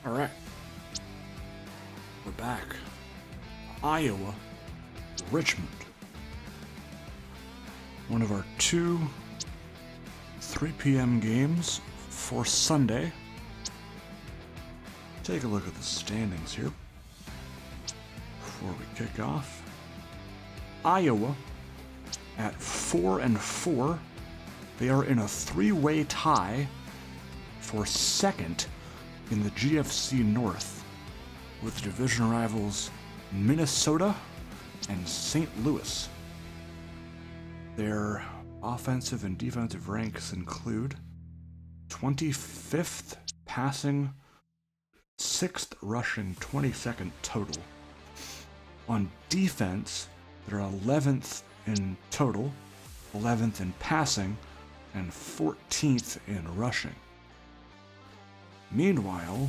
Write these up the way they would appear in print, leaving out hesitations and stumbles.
All right, we're back. Iowa, Richmond. One of our 2 3 p.m. games for Sunday. Take a look at the standings here before we kick off. Iowa at 4-4. They are in a 3-way tie for second in the GFC North, with division rivals Minnesota and St. Louis. Their offensive and defensive ranks include 25th passing, 6th rushing, 22nd total. On defense, they're 11th in total, 11th in passing, and 14th in rushing. Meanwhile,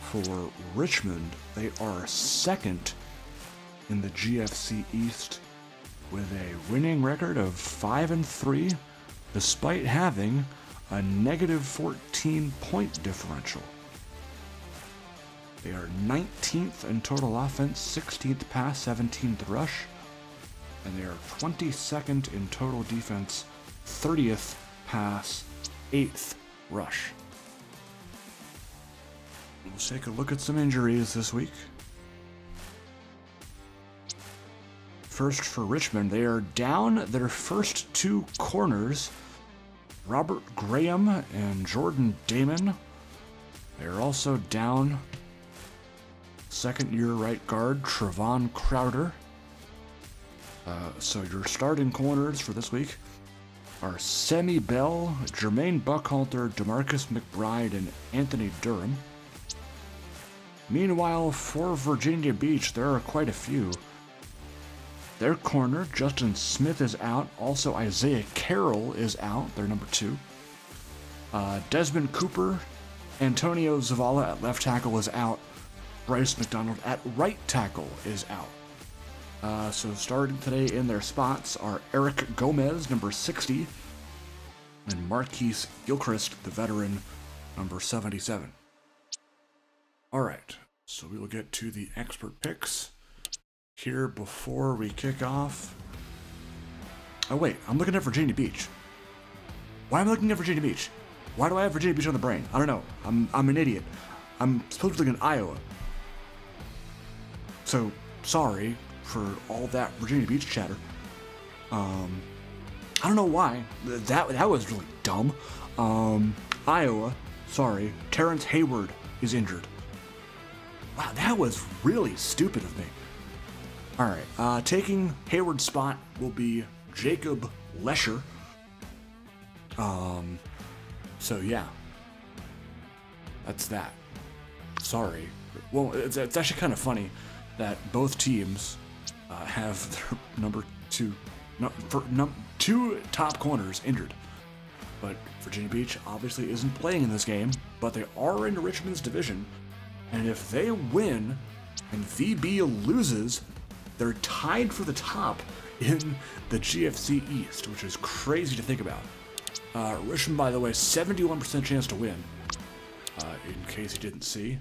for Richmond, they are second in the GFC East with a winning record of 5-3, despite having a negative 14-point differential. They are 19th in total offense, 16th pass, 17th rush, and they are 22nd in total defense, 30th pass, 8th rush. Let's take a look at some injuries this week. First for Richmond, they are down their first 2 corners, Robert Graham and Jordan Damon. They are also down second-year right guard Trevon Crowder. So your starting corners for this week are Sammy Bell, Jermaine Buckhalter, DeMarcus McBride, and Anthony Durham. Meanwhile, for Virginia Beach, there are quite a few. Their corner, Justin Smith, is out. Also, Isaiah Carroll is out, their number 2. Desmond Cooper, Antonio Zavala at left tackle is out. Bryce McDonald at right tackle is out. So starting today in their spots are Eric Gomez, number 60, and Marquise Gilchrist, the veteran, number 77. Alright, so we will get to the expert picks here before we kick off. Oh wait, I'm looking at Virginia Beach. Why am I looking at Virginia Beach? Why do I have Virginia Beach on the brain? I don't know. I'm an idiot. I'm supposed to be looking at Iowa. So, sorry for all that Virginia Beach chatter. I don't know why. That was really dumb. Iowa, sorry. Terrence Hayward is injured. Wow, that was really stupid of me. Alright, taking Hayward's spot will be Jacob Lesher. So yeah. That's that. Sorry. Well, it's actually kind of funny that both teams have their number 2 top corners injured. But Virginia Beach obviously isn't playing in this game, but they are in Richmond's division. And if they win and VB loses, they're tied for the top in the GFC East, which is crazy to think about. Richmond, by the way, 71% chance to win, in case you didn't see.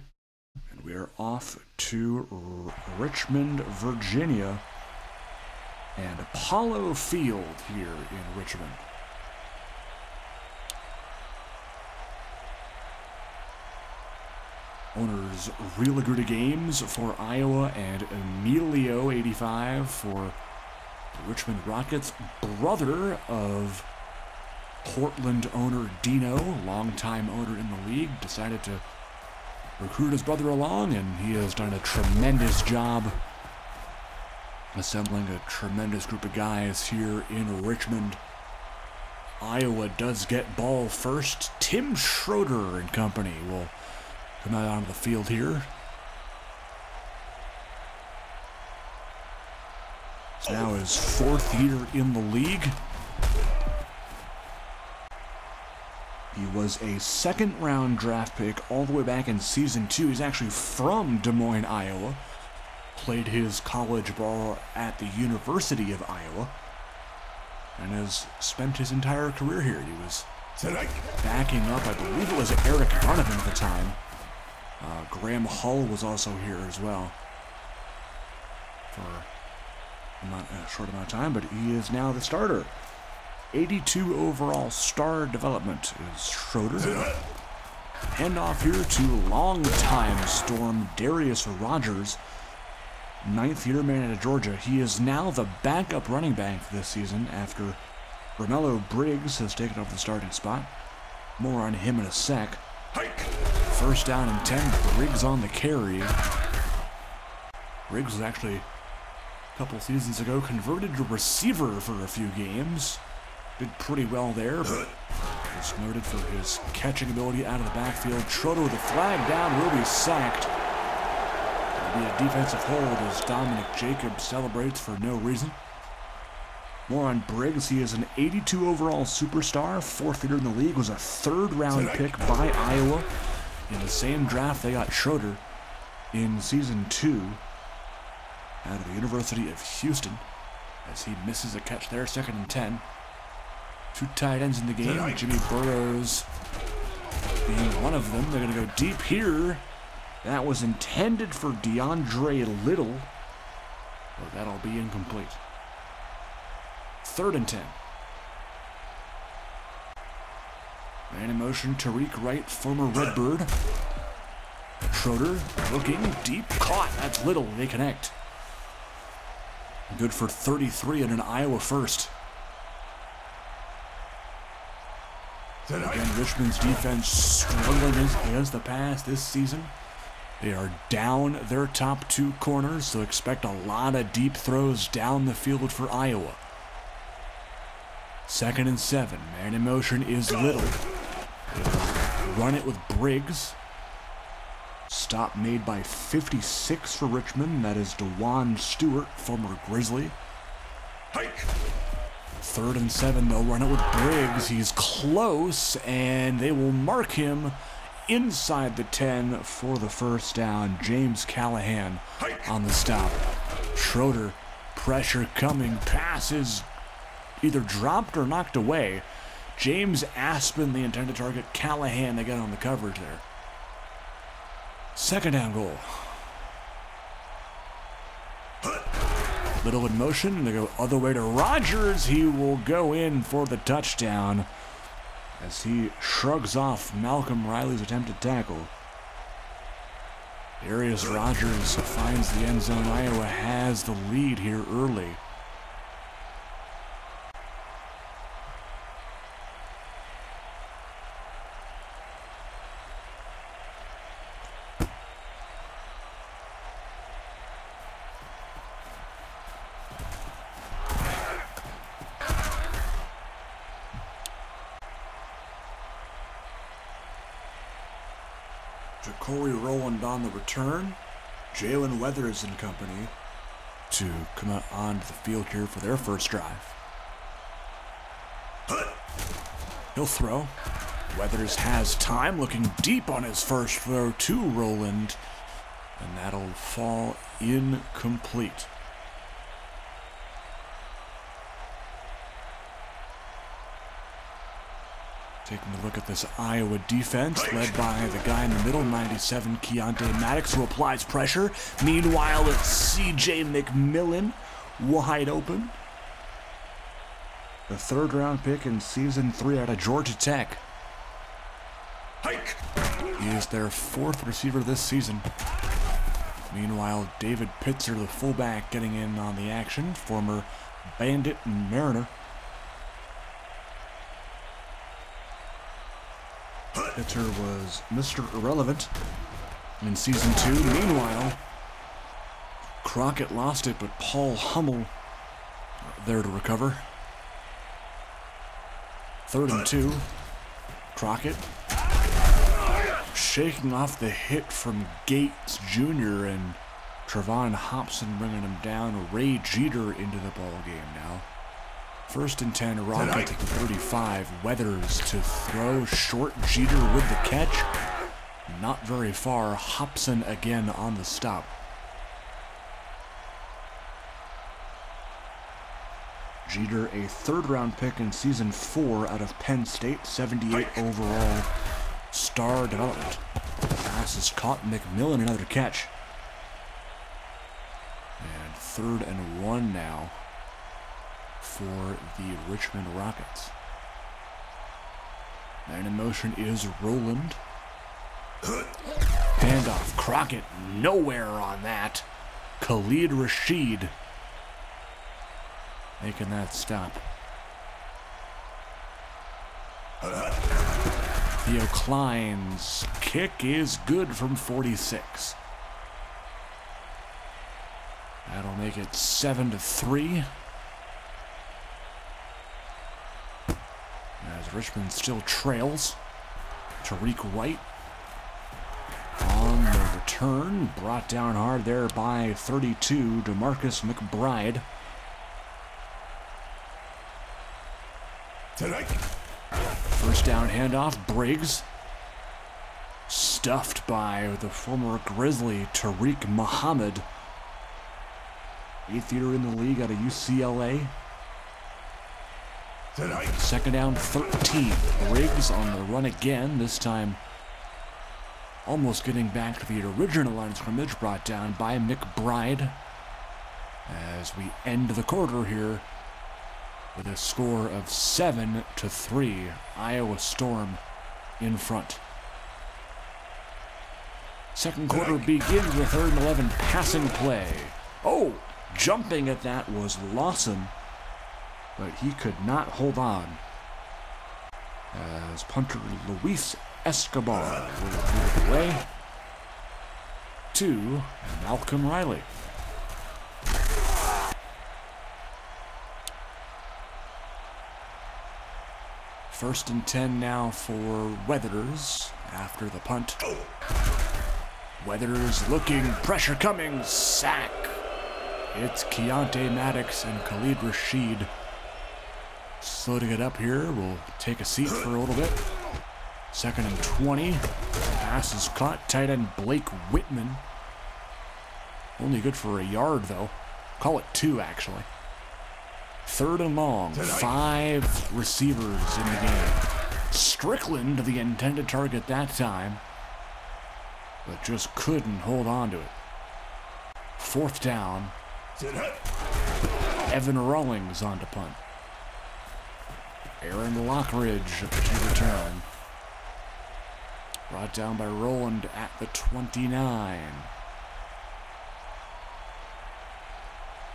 And we are off to Richmond, Virginia, and Apollo Field here in Richmond. Owners Real Agruda Games for Iowa and Emilio 85 for the Richmond Rockets, brother of Portland owner Dino, longtime owner in the league, decided to recruit his brother along, and he has done a tremendous job assembling a tremendous group of guys here in Richmond. Iowa does get ball first. Tim Schroeder and company will come out onto the field here. It's now his 4th year in the league. He was a 2nd-round draft pick all the way back in Season 2. He's actually from Des Moines, Iowa. Played his college ball at the University of Iowa. And has spent his entire career here. He was backing up, I believe it was Eric Donovan at the time. Graham Hull was also here as well for a short amount of time, but he is now the starter. 82 overall star development is Schroeder. Handoff here to longtime Storm Darius Rogers, 9th year man out of Georgia. He is now the backup running back this season after Romello Briggs has taken over the starting spot. More on him in a sec. First down and 10, Briggs on the carry. Briggs was actually, a couple seasons ago, converted to receiver for a few games. Did pretty well there, but was noted for his catching ability out of the backfield. Schroeder with a flag down, will be sacked. It'll be a defensive hold as Dominic Jacobs celebrates for no reason. More on Briggs. He is an 82 overall superstar, 4th year in the league, was a 3rd round pick by Iowa. In the same draft, they got Schroeder in season 2 out of the University of Houston as he misses a catch there, 2nd and 10. 2 tight ends in the game, Jimmy Burrows being one of them. They're going to go deep here. That was intended for DeAndre Little, but that'll be incomplete. 3rd and 10. Man in motion, Tariq Wright, former Redbird. Schroeder looking deep, caught. That's Little. They connect. Good for 33 and an Iowa first. Again, Richmond's defense struggling against the pass this season. They are down their top 2 corners, so expect a lot of deep throws down the field for Iowa. 2nd and 7. Man in motion is Little. Run it with Briggs. Stop made by 56 for Richmond. That is DeJuan Stewart, former Grizzly. 3rd and 7, they'll run it with Briggs. He's close, and they will mark him inside the 10 for the first down. James Callahan on the stop. Schroeder, pressure coming. Pass is either dropped or knocked away. James Aspen, the intended target. Callahan, they got on the coverage there. 2nd down goal. Little in motion, and they go other way to Rogers. He will go in for the touchdown as he shrugs off Malcolm Riley's attempted tackle. Darius Rogers finds the end zone. Iowa has the lead here early. Corey Rowland on the return. Jalen Weathers and company to come out onto the field here for their first drive. He'll throw. Weathers has time, looking deep on his first throw to Rowland, and that'll fall incomplete. Taking a look at this Iowa defense, led by the guy in the middle, 97, Keontae Maddox, who applies pressure. Meanwhile, it's C.J. McMillan, wide open. The 3rd round pick in season 3 out of Georgia Tech. He is their 4th receiver this season. Meanwhile, David Pitzer, the fullback, getting in on the action, former Bandit and Mariner. Pitzer was Mr. Irrelevant in season 2. Meanwhile, Crockett lost it, but Paul Hummel there to recover. 3rd and 2. Crockett shaking off the hit from Gates Jr. and Trevon Hobson bringing him down. Ray Jeter into the ball game now. 1st and 10, Rockets at the 35. Weathers to throw, short. Jeter with the catch. Not very far. Hobson again on the stop. Jeter, a 3rd round pick in season 4 out of Penn State, 78 overall star development. Pass is caught. McMillan, another catch. And 3rd and 1 now for the Richmond Rockets. Man in motion is Roland. Handoff. Crockett nowhere on that. Khalid Rashid making that stop. Theo Klein's kick is good from 46. That'll make it 7-3. As Richmond still trails. Tariq White on the return. Brought down hard there by 32, DeMarcus McBride. First down handoff, Briggs. Stuffed by the former Grizzly, Tariq Muhammad. 8th year in the league out of UCLA. 2nd down, 13. Briggs on the run again, this time almost getting back to the original line of scrimmage, brought down by McBride. As we end the quarter here with a score of 7-3. Iowa Storm in front. Second quarter begins with 3rd and 11 passing play. Oh, jumping at that was Lawson, but he could not hold on as punter Luis Escobar will move away to Malcolm Riley. First and 10 now for Weathers after the punt. Weathers looking, pressure coming, sack. It's Keontae Maddox and Khalid Rashid. Loading it up here. We'll take a seat for a little bit. 2nd and 20. Pass is caught. Tight end Blake Whitman. Only good for a yard, though. Call it 2, actually. 3rd and long. 5 receivers in the game. Strickland, the intended target that time, but just couldn't hold on to it. 4th down. Evan Rawlings on to punt. Aaron Lockridge to return. Brought down by Roland at the 29.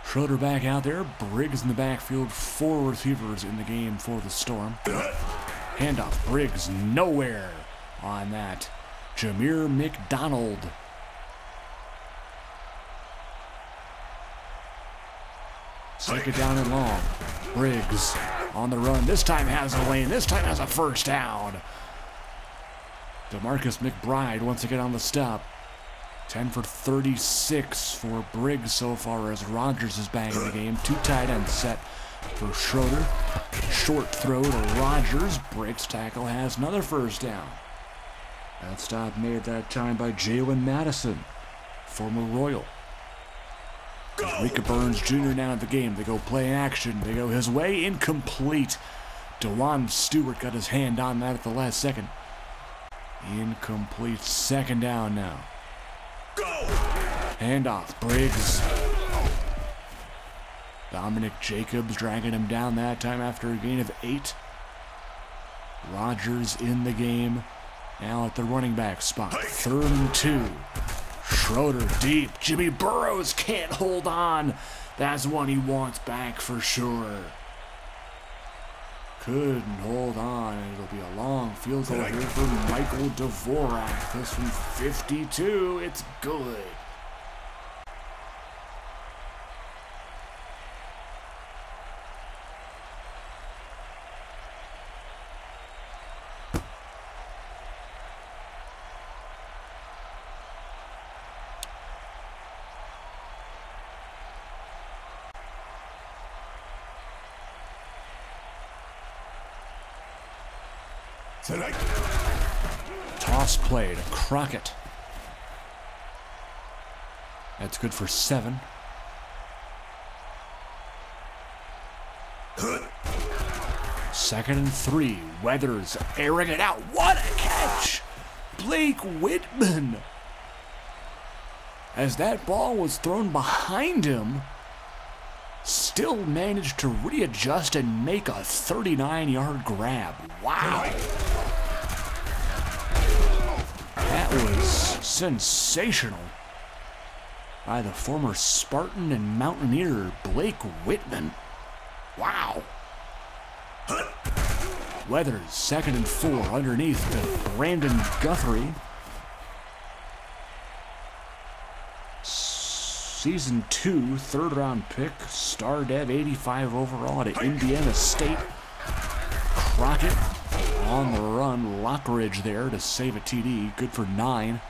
Schroeder back out there. Briggs in the backfield. 4 receivers in the game for the Storm. Handoff. Briggs nowhere on that. Jameer McDonald. Second down and long. Briggs on the run. This time has a lane. This time has a first down. DeMarcus McBride once again on the stop. 10 for 36 for Briggs so far as Rogers is back in the game. 2 tight ends set for Schroeder. Short throw to Rogers. Briggs tackle has another first down. That stop made that time by Jalen Madison, former Royal. Rika Burns Jr. now in the game. They go play action. They go his way. Incomplete. DeJuan Stewart got his hand on that at the last second. Incomplete. 2nd down now. Handoff. Briggs. Dominic Jacobs dragging him down that time after a gain of 8. Rogers in the game. Now at the running back spot. 3rd and 2. Schroeder deep. Jimmy Burrows can't hold on. That's one he wants back for sure. Couldn't hold on. It'll be a long field goal here for Michael Dvorak. This from 52. It's good. Toss play to Crockett. That's good for 7. Second and 3. Weathers airing it out. What a catch Blake Whitman. As that ball was thrown behind him, still managed to readjust and make a 39-yard grab. Wow. That was sensational by the former Spartan and Mountaineer Blake Whitman. Wow. Weathers, 2nd and 4 underneath to Brandon Guthrie. Season 2, 3rd round pick, star dev, 85 overall to Indiana State. Crockett on the run, Lockridge there to save a TD, good for 9.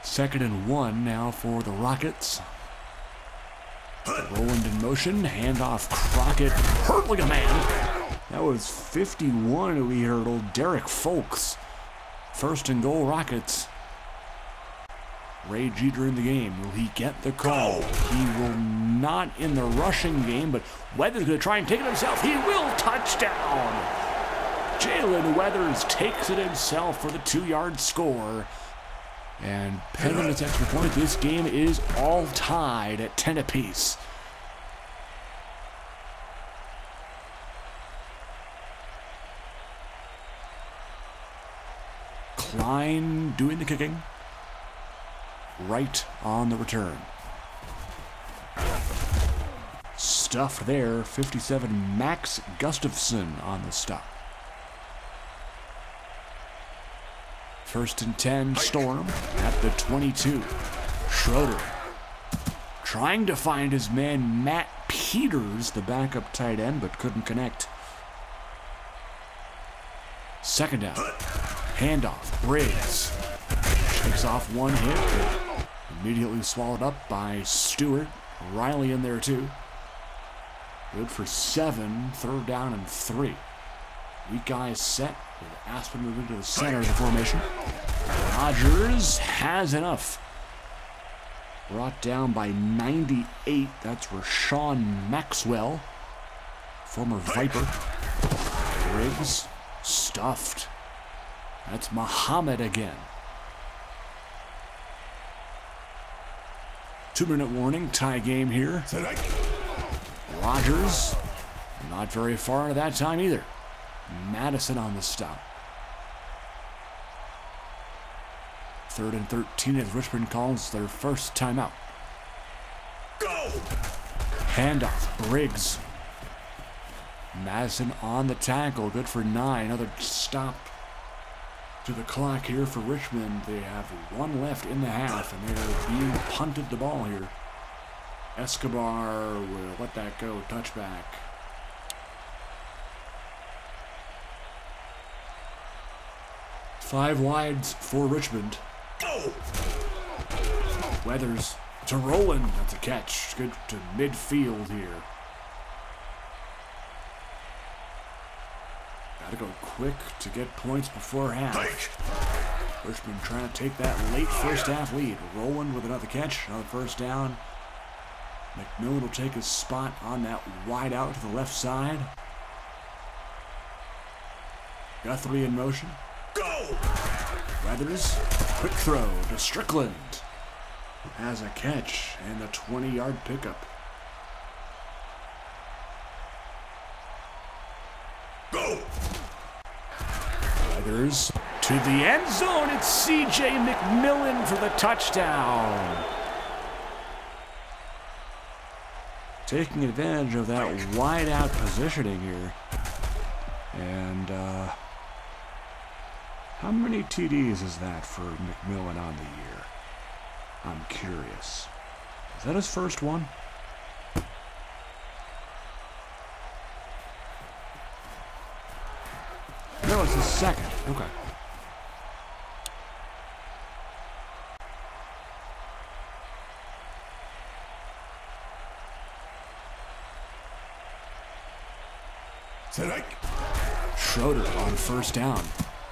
2nd and 1 now for the Rockets. Rowland in motion, handoff Crockett, hurt like a man. That was 51 we heard old Derek Folks. 1st and goal Rockets. Ray Jeter in the game. Will he get the call? He will not in the rushing game, but Weathers going to try and take it himself. He will. Touchdown. Jalen Weathers takes it himself for the 2-yard score. And pending its extra point, this game is all tied at 10 apiece. Klein doing the kicking. Right on the return. Stuffed there. 57 Max Gustafson on the stop. 1st and 10, Storm at the 22. Schroeder trying to find his man Matt Peters, the backup tight end, but couldn't connect. 2nd down. Handoff. Briggs takes off one hit, but immediately swallowed up by Stewart. Riley in there too. Good for 7. 3rd down and 3. Weak eyes set with Aspen moving to the center of the formation. Rogers has enough. Brought down by 98. That's Rashawn Maxwell, former Viper. Briggs stuffed. That's Muhammad again. 2-minute warning, tie game here. Rogers, not very far into that time either. Madison on the stop. 3rd and 13 as Richmond calls their first timeout. Go! Handoff, Briggs. Madison on the tackle, good for 9. Another stop to the clock here for Richmond. They have 1 left in the half, and they're being punted the ball here. Escobar will let that go, touchback. Five wides for Richmond. Oh. Weathers to Rowland. That's a catch. Good to midfield here. Gotta go quick to get points before half. Richmond trying to take that late first half lead. Rowland with another catch, another 1st down. McMillan will take his spot on that wide out to the left side. Guthrie in motion. Go! Weathers, quick throw to Strickland. Has a catch and a 20-yard pickup. Go! Weathers to the end zone. It's C.J. McMillan for the touchdown. Taking advantage of that wide out positioning here. And how many TDs is that for McMillan on the year? I'm curious. Is that his first one? No, it's his second. Okay. Schroeder on 1st down.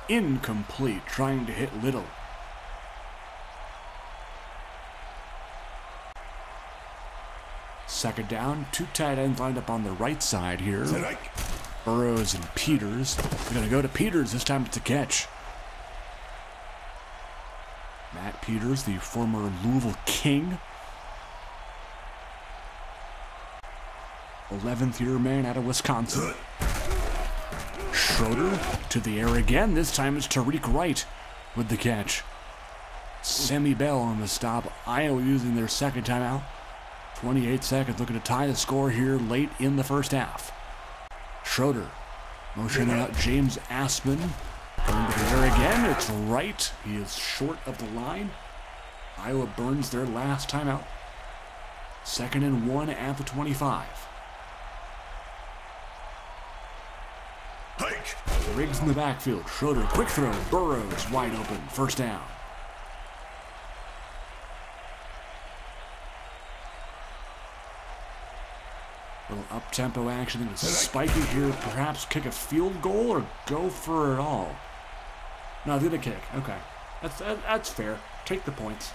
Incomplete, trying to hit Little. Second down, 2 tight ends lined up on the right side here. Burrows and Peters. They're going to go to Peters. This time it's a catch. Matt Peters, the former Louisville King. 11th year man out of Wisconsin. Schroeder to the air again. This time it's Tariq Wright with the catch. Sammy Bell on the stop. Iowa using their second timeout. 28 seconds, looking to tie the score here late in the first half. Schroeder motioning out James Asman. Going to the air again. It's Wright. He is short of the line. Iowa burns their last timeout. 2nd and 1 at the 25. Riggs in the backfield. Schroeder, quick throw. Burrows wide open. First down. Little up-tempo action. Going to spike it here. Perhaps kick a field goal or go for it all. No, they're going to kick. Okay. That's fair. Take the points.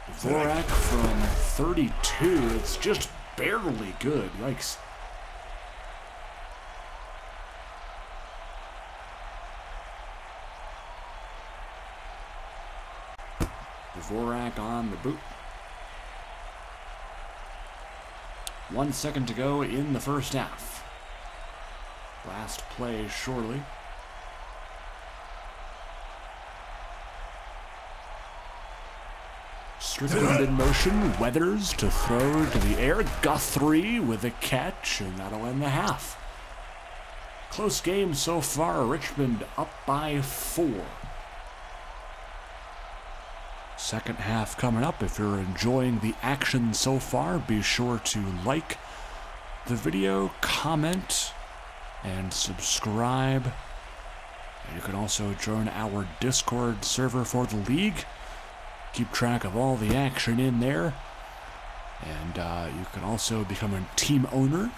Dvorak from 32. It's just barely good. Yikes. Dvorak on the boot. 1 second to go in the first half. Last play shortly. Strickland in motion. Weathers to throw to the air. Guthrie with a catch, and that'll end the half. Close game so far. Richmond up by 4. Second half coming up. If you're enjoying the action so far, be sure to like the video, comment, and subscribe. And you can also join our Discord server for the league. Keep track of all the action in there. And you can also become a team owner,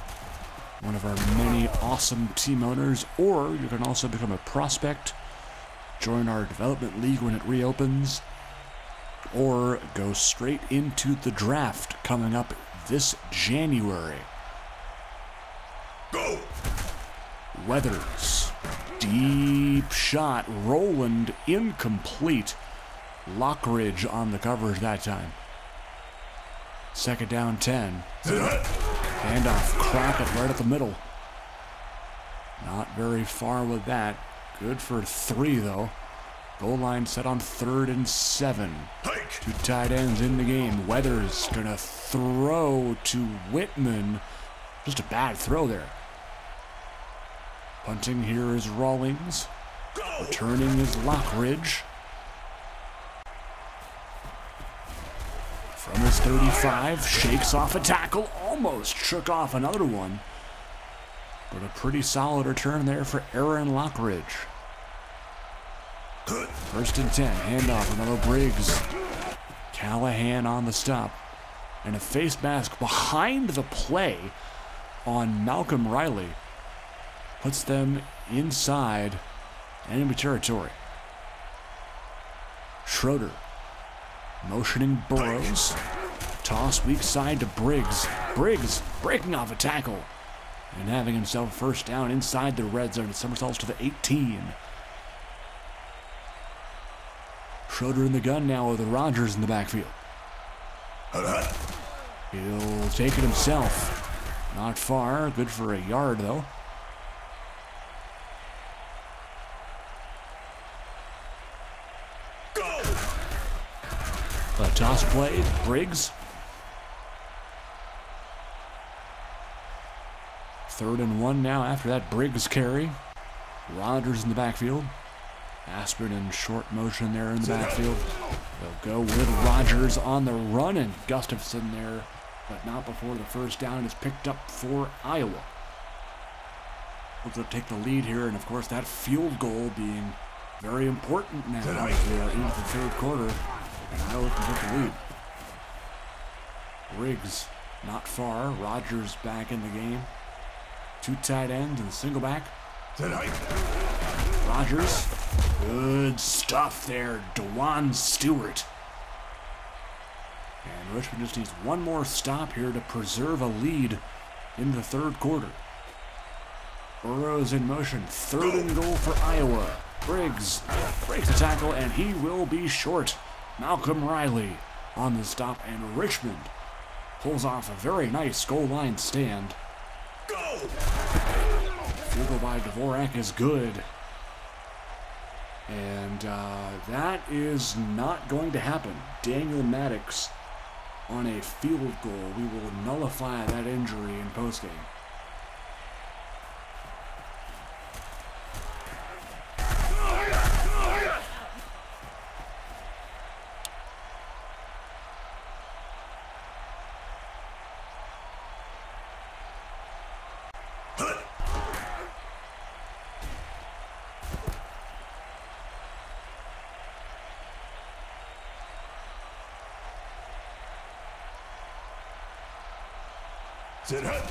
one of our many awesome team owners, or you can also become a prospect, join our development league when it reopens, or go straight into the draft coming up this January. Go! Weathers. Deep shot. Roland incomplete. Lockridge on the coverage that time. 2nd down 10. Handoff. Crockett right at the middle. Not very far with that. Good for 3 though. Goal line set on 3rd and 7. 2 tight ends in the game. Weathers gonna throw to Whitman. Just a bad throw there. Punting here is Rawlings. Returning is Lockridge. From his 35, shakes off a tackle. Almost shook off another one. But a pretty solid return there for Aaron Lockridge. 1st and 10, handoff, another Briggs. Callahan on the stop. And a face mask behind the play on Malcolm Riley. Puts them inside enemy territory. Schroeder. Motioning Burrows. Toss weak side to Briggs. Briggs breaking off a tackle. And having himself a first down inside the red zone. Somersaults to the 18. Schroeder in the gun now with Rogers in the backfield. He'll take it himself. Not far. Good for a yard, though. A toss play. Briggs. 3rd and 1 now after that Briggs carry. Rogers in the backfield. Aspen in short motion there in the backfield. They'll go with Rogers on the run, and Gustafson there, but not before the first down is picked up for Iowa. Looks to take the lead here, and of course that field goal being very important now as we are into the 3rd quarter, and Iowa can take the lead. Briggs not far. Rogers back in the game. 2 tight ends and a single back. Rogers. Good stuff there. DeJuan Stewart. And Richmond just needs one more stop here to preserve a lead in the 3rd quarter. Burrows in motion. 3rd and goal for Iowa. Briggs breaks the tackle, and he will be short. Malcolm Riley on the stop, and Richmond pulls off a very nice goal line stand. Field goal by Dvorak is good. And that is not going to happen. Daniel Maddox on a field goal. We will nullify that injury in postgame. Sit up.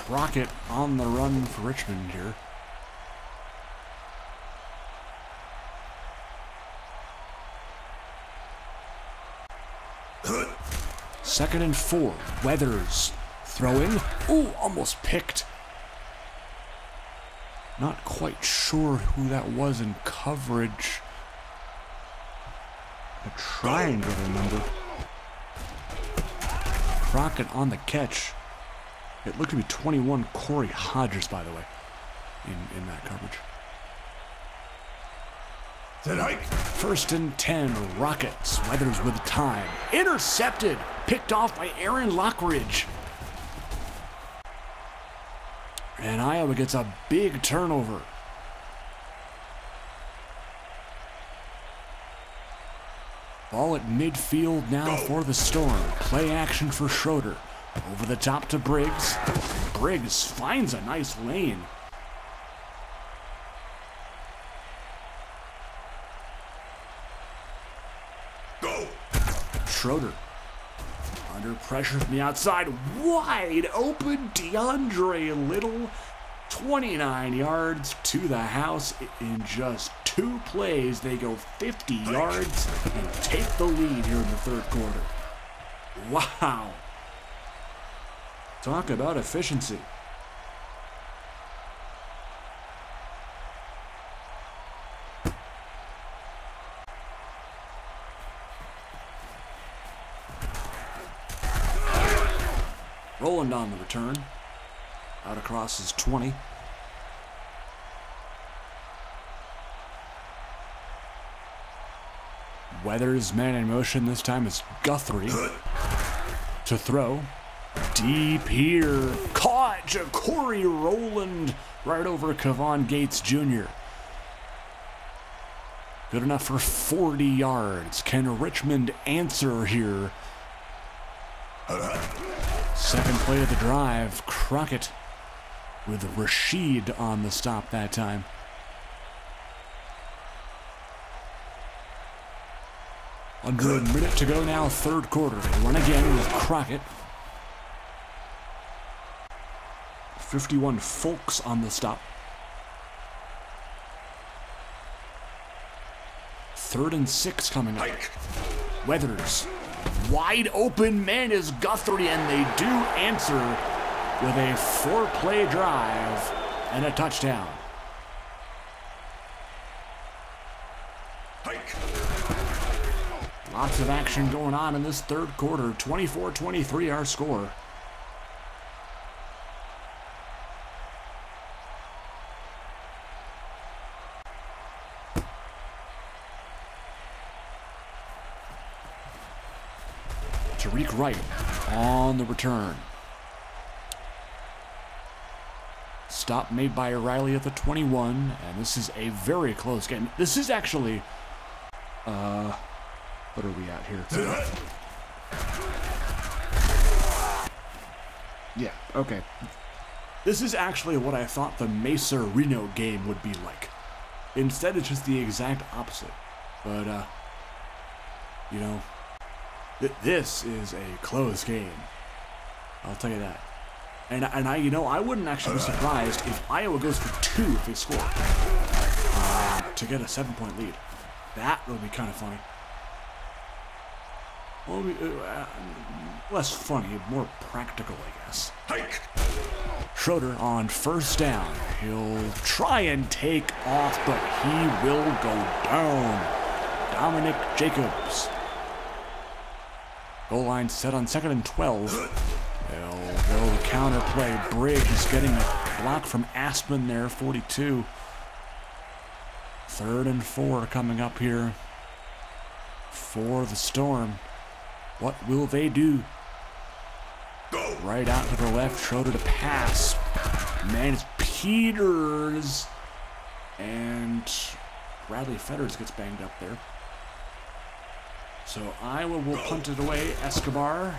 Rocket on the run for Richmond here. Second and 4. Weathers throwing. Ooh, almost picked. Not quite sure who that was in coverage. I'm trying to remember. Rocket on the catch. It looked to be 21 Corey Hodges, by the way, in that coverage. First and 10, Rockets. Weathers with time. Intercepted. Picked off by Aaron Lockridge. And Iowa gets a big turnover. Ball at midfield now for the Storm. Play action for Schroeder. Over the top to Briggs. Briggs finds a nice lane. Go. Schroeder. Under pressure from the outside. Wide open DeAndre Little. 29 yards to the house in just 2 plays. They go 50 yards and take the lead here in the 3rd quarter. Wow. Talk about efficiency. Roland on the return. Out across his 20. Weathers man in motion. This time it's Guthrie to throw. Deep here. Caught Ja'Cory Rowland right over Kevon Gates Jr. Good enough for 40 yards. Can Richmond answer here? Second play of the drive. Crockett with Rashid on the stop that time. Under a minute to go now, 3rd quarter. They run again with Crockett. 51 Folks on the stop. 3rd and 6 coming up. Weathers. Wide open man is Guthrie, and they do answer with a 4-play drive and a touchdown. Lots of action going on in this 3rd quarter. 24-23 our score. Tariq Wright on the return. Stop made by Riley at the 21, and this is a very close game. This is actually, what are we at here? Yeah, okay. This is actually what I thought the Mesa Reno game would be like. Instead, it's just the exact opposite. But, you know, this is a close game. I'll tell you that. And I, you know, I wouldn't actually be surprised if Iowa goes for 2 if they score to get a 7-point lead. That would be kind of funny. Well, less funny, more practical, I guess. Hike. Schroeder on first down. He'll try and take off, but he will go down. Dominic Jacobs. Goal line set on 2nd and 12. They'll go the counter play. Briggs getting a block from Aspen there, 42. 3rd and 4 coming up here for the Storm. What will they do? Go. Right out to the left, Schroeder to pass. Man, it's Peters. And Bradley Fetters gets banged up there. So Iowa will punt it away. Escobar.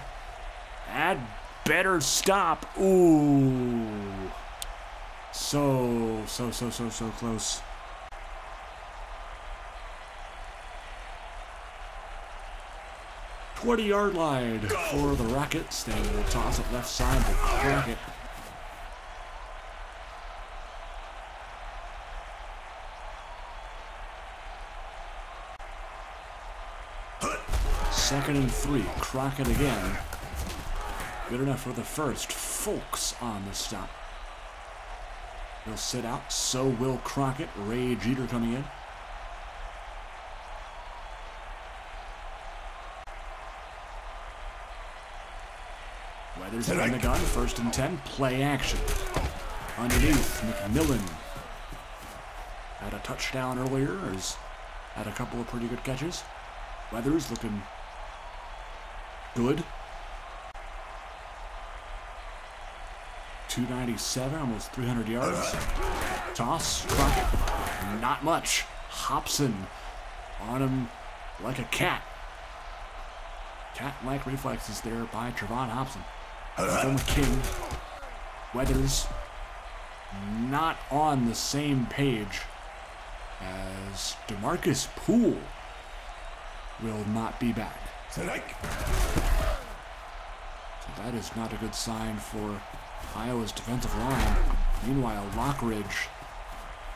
That better stop. Ooh. So close. 20-yard line for the Rockets. They will toss it left side to Crockett. Second and 3. Crockett again. Good enough for the first. Folks on the stop. He'll sit out. So will Crockett. Ray Jeter coming in. Weathers in the gun. 1st and 10. Play action. Underneath, McMillan. Had a touchdown earlier. Has had a couple of pretty good catches. Weathers looking good. 297, almost 300 yards. Toss, Crockett. Not much. Hobson on him like a cat. Cat-like reflexes there by Trevon Hobson. From King. Weathers not on the same page as DeMarcus Poole will not be back. So that is not a good sign for Iowa's defensive line. Meanwhile, Lockridge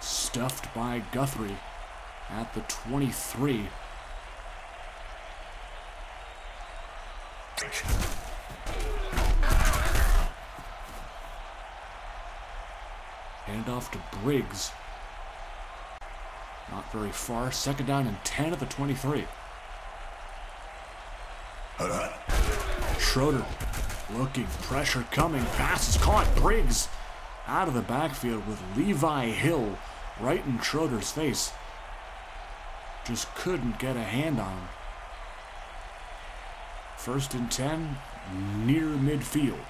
stuffed by Guthrie at the 23. Hand off to Briggs. Not very far. 2nd down and 10 at the 23. Schroeder looking, pressure coming, pass is caught. Briggs out of the backfield with Levi Hill right in Schroeder's face. Just couldn't get a hand on him. 1st and 10, near midfield.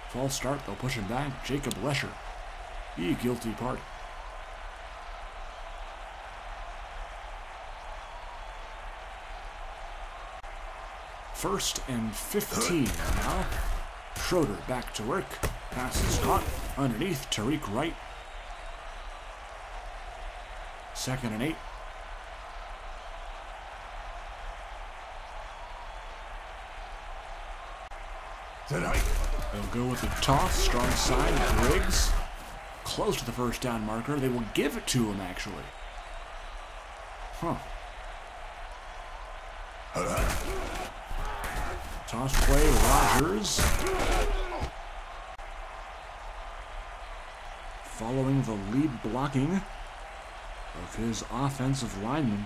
False start, they'll push him back. Jacob Lesher, the guilty party. First and 15 now. Schroeder back to work. Pass is caught underneath. Tariq Wright. 2nd and 8. They'll go with the toss. Strong side. Briggs. Close to the 1st down marker. They will give it to him, actually. Huh. Toss play, Rogers. Following the lead blocking of his offensive lineman,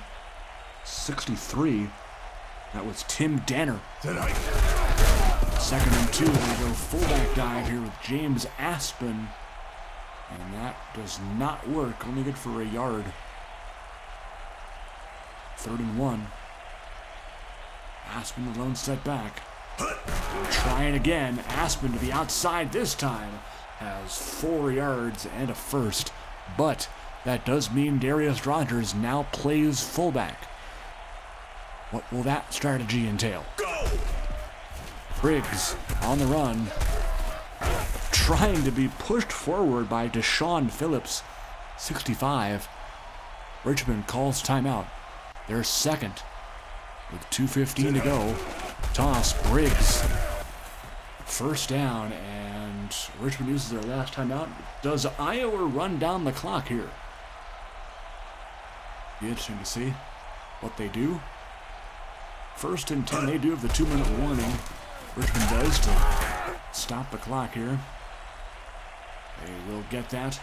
63. That was Tim Danner. 2nd and 2. They go fullback dive here with James Aspen. And that does not work. Only good for a yard. 3rd and 1. Aspen alone set back. Trying again. Aspen to the outside this time. Has 4 yards and a first. But that does mean Darius Rogers now plays fullback. What will that strategy entail? Go! Briggs on the run. trying to be pushed forward by Deshaun Phillips, 65. Richmond calls timeout. They're second with 2:15 to go. Toss, Briggs. First down, and Richmond uses their last timeout. Does Iowa run down the clock here? Be interesting to see what they do. 1st and 10, they do have the 2-minute warning. Richmond does to stop the clock here. They will get that.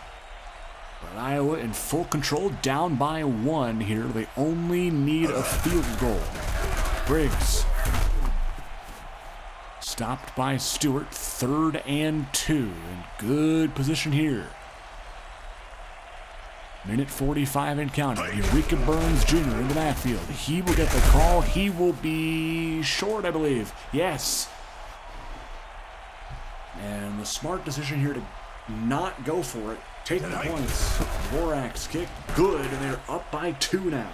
But Iowa in full control, down by 1 here. They only need a field goal. Briggs. Stopped by Stewart, 3rd and 2. In good position here. Minute 45 and counting. Eureka Burns Jr. in the backfield. He will get the call. He will be short, I believe. Yes. And the smart decision here to not go for it. Take the points. Dvorak's kick, good, and they're up by 2 now.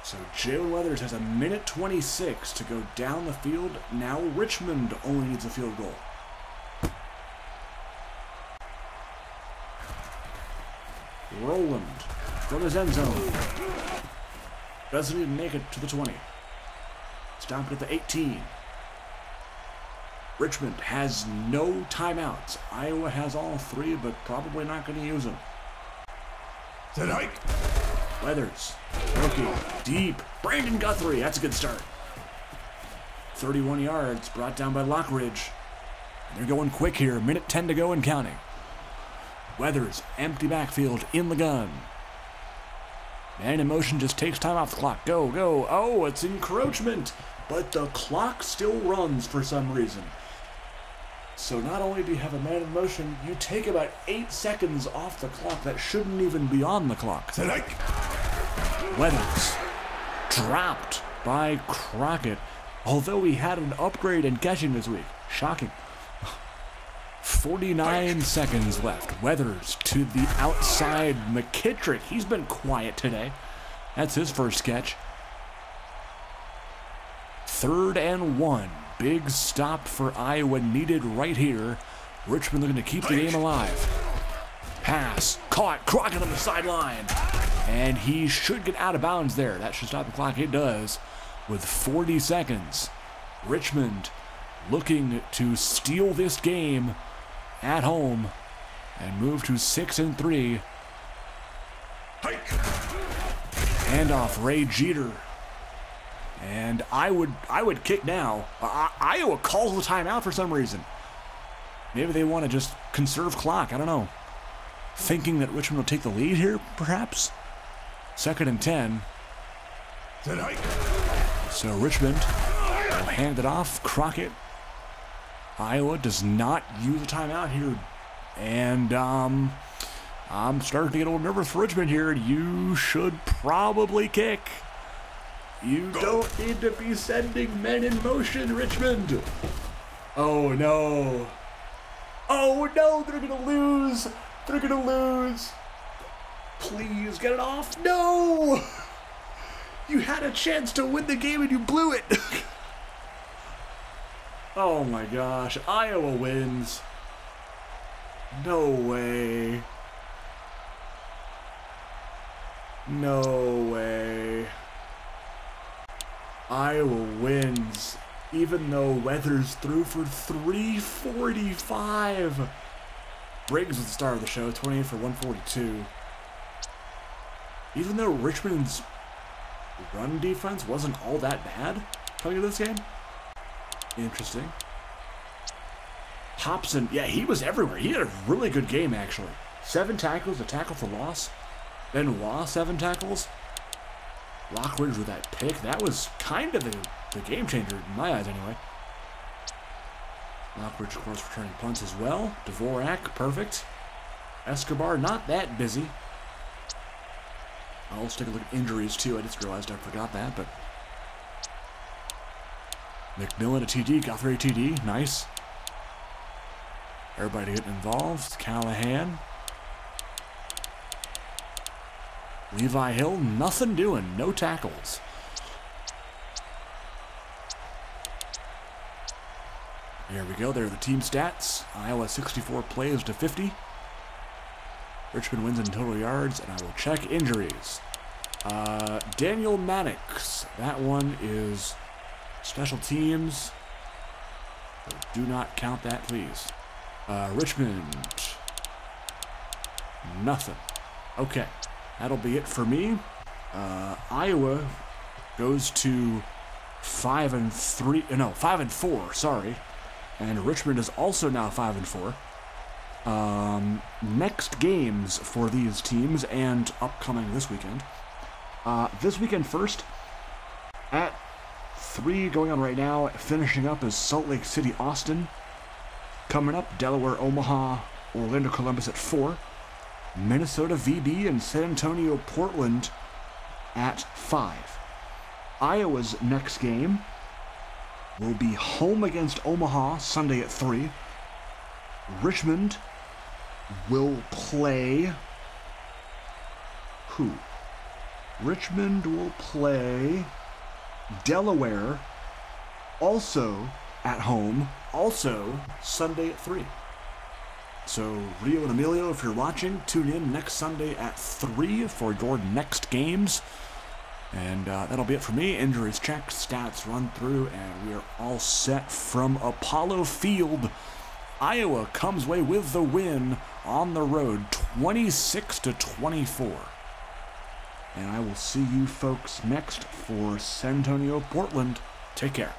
So Jalen Weathers has a minute 26 to go down the field. Now Richmond only needs a field goal. Roland from his end zone. Doesn't even make it to the 20. Stopped at the 18. Richmond has no timeouts. Iowa has all 3, but probably not going to use them. Tonight. Weathers. Rookie. Deep. Brandon Guthrie. That's a good start. 31 yards. Brought down by Lockridge. They're going quick here. Minute 10 to go and counting. Weathers. Empty backfield in the gun. Man in motion just takes time off the clock. Go, go. Oh, it's encroachment. But the clock still runs for some reason. So not only do you have a man in motion, you take about 8 seconds off the clock that shouldn't even be on the clock. Weathers dropped by Crockett, although he had an upgrade in catching this week. Shocking. 49 seconds left. Weathers to the outside. McKittrick, he's been quiet today. That's his first catch. 3rd and 1. Big stop for Iowa needed right here. Richmond looking to keep the game alive. Pass. Caught. Crockett on the sideline. And he should get out of bounds there. That should stop the clock. It does. With 40 seconds. Richmond looking to steal this game at home and move to 6-3. Handoff. Ray Jeter. And I would kick now. Iowa calls the timeout for some reason. Maybe they want to just conserve clock. I don't know. Thinking that Richmond will take the lead here, perhaps. 2nd and 10. So Richmond will hand it off. Crockett. Iowa does not use a timeout here. And I'm starting to get a little nervous for Richmond here. You should probably kick. You don't need to be sending men in motion, Richmond. Oh, no. Oh, no, they're going to lose. They're going to lose. Please get it off. No. You had a chance to win the game and you blew it. Oh, my gosh. Iowa wins. No way. No way. Iowa wins, even though Weathers threw for 345. Briggs was the star of the show, 28 for 142. Even though Richmond's run defense wasn't all that bad coming into this game. Interesting. Hobson, yeah, he was everywhere. He had a really good game, actually. 7 tackles, a tackle for loss. Benoit, 7 tackles. Lockridge with that pick. That was kind of the game changer in my eyes, anyway. Lockridge, of course, returning punts as well. Dvorak, perfect. Escobar, not that busy. I'll also take a look at injuries, too. I just realized I forgot that, but... McMillan a TD, Guthrie TD, nice. Everybody getting involved. Callahan. Levi Hill, nothing doing, no tackles. Here we go. There are the team stats. Iowa 64 plays to 50. Richmond wins in total yards, and I will check injuries. Daniel Mannix. That one is special teams. So do not count that, please. Richmond. Nothing. Okay. That'll be it for me. Iowa goes to 5-4, sorry. And Richmond is also now 5-4. Next games for these teams and upcoming this weekend. This weekend first, at 3 going on right now, finishing up is Salt Lake City, Austin. Coming up, Delaware, Omaha, Orlando, Columbus at 4. Minnesota, VB, and San Antonio, Portland at 5. Iowa's next game will be home against Omaha Sunday at 3. Richmond will play who? Richmond will play Delaware, also at home, also Sunday at 3. So, Rio and Emilio, if you're watching, tune in next Sunday at 3 for your next games. And that'll be it for me. Injuries checked, stats run through, and we are all set from Apollo Field. Iowa comes away with the win on the road, 26-24. And I will see you folks next for San Antonio, Portland. Take care.